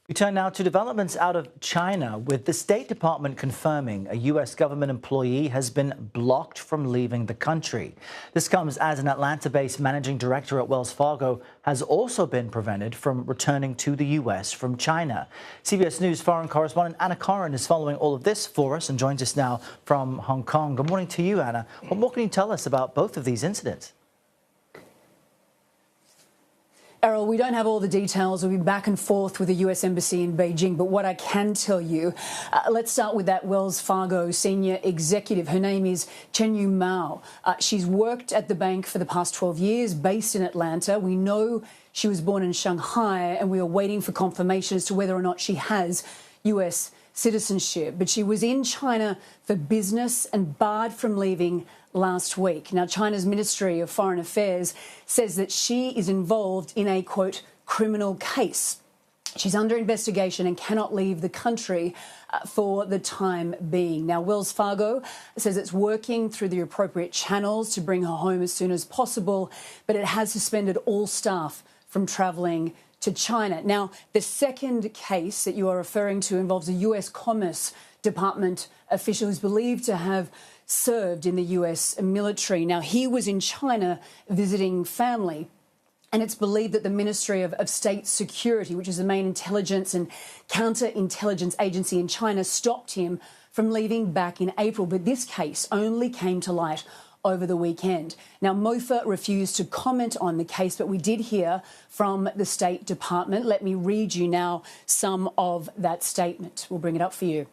We turn now to developments out of China, with the State Department confirming a U.S. government employee has been blocked from leaving the country. This comes as an Atlanta-based managing director at Wells Fargo has also been prevented from returning to the U.S. from China. CBS News foreign correspondent Anna Coren is following all of this for us and joins us now from Hong Kong. Good morning to you, Anna. What more can you tell us about both of these incidents? Errol, we don't have all the details. We'll be back and forth with the US Embassy in Beijing. But what I can tell you, let's start with that Wells Fargo senior executive. Her name is Chenyu Mao. She's worked at the bank for the past 12 years, based in Atlanta. We know she was born in Shanghai, and we are waiting for confirmation as to whether or not she has US citizenship. But she was in China for business and barred from leaving last week. Now, China's Ministry of Foreign Affairs says that she is involved in a, quote, criminal case. She's under investigation and cannot leave the country for the time being. Now, Wells Fargo says it's working through the appropriate channels to bring her home as soon as possible, but it has suspended all staff from travelling to China. Now, the second case that you are referring to involves a US Commerce Department official who's believed to have served in the US military. Now, he was in China visiting family, and it's believed that the Ministry of State Security, which is the main intelligence and counterintelligence agency in China, stopped him from leaving back in April. But this case only came to light over the weekend. Now, MOFA refused to comment on the case, but we did hear from the State Department. Let me read you now some of that statement. We'll bring it up for you.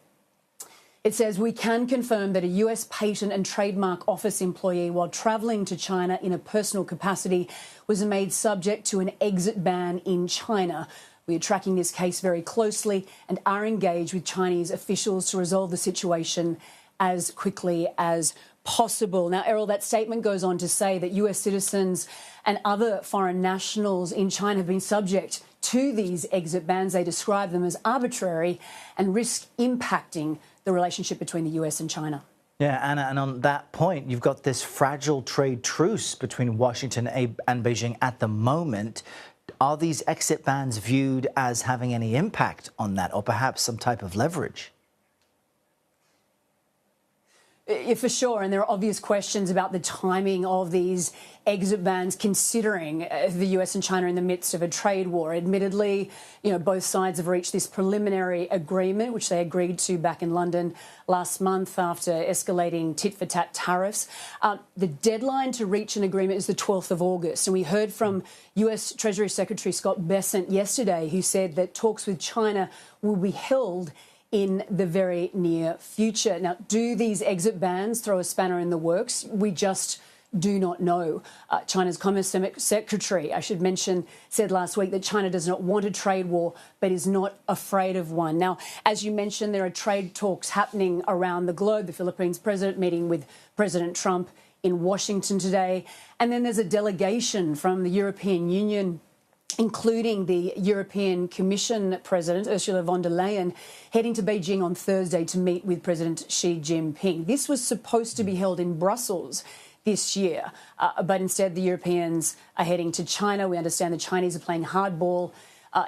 It says, we can confirm that a US Patent and Trademark Office employee, while travelling to China in a personal capacity, was made subject to an exit ban in China. We are tracking this case very closely and are engaged with Chinese officials to resolve the situation as quickly as possible. Now, Errol, that statement goes on to say that US citizens and other foreign nationals in China have been subject to these exit bans. They describe them as arbitrary and risk impacting the relationship between the US and China. Yeah, Anna, and on that point, you've got this fragile trade truce between Washington and Beijing at the moment. Are these exit bans viewed as having any impact on that, or perhaps some type of leverage? Yeah, for sure, and there are obvious questions about the timing of these exit bans, considering the US and China are in the midst of a trade war. Admittedly, both sides have reached this preliminary agreement, which they agreed to back in London last month after escalating tit-for-tat tariffs. The deadline to reach an agreement is the 12th of August, and we heard from US Treasury Secretary Scott Bessent yesterday, who said that talks with China will be held in the very near future. Now, do these exit bans throw a spanner in the works? We just do not know. China's Commerce Secretary, I should mention, said last week that China does not want a trade war, but is not afraid of one. Now, as you mentioned, there are trade talks happening around the globe. The Philippines president meeting with President Trump in Washington today. And then there's a delegation from the European Union, including the European Commission President, Ursula von der Leyen, heading to Beijing on Thursday to meet with President Xi Jinping. This was supposed to be held in Brussels this year, but instead the Europeans are heading to China. We understand the Chinese are playing hardball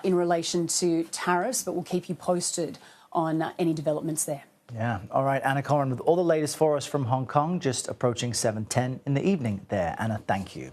in relation to tariffs, but we'll keep you posted on any developments there. Yeah. All right, Anna Coren with all the latest for us from Hong Kong, just approaching 7:10 in the evening there. Anna, thank you.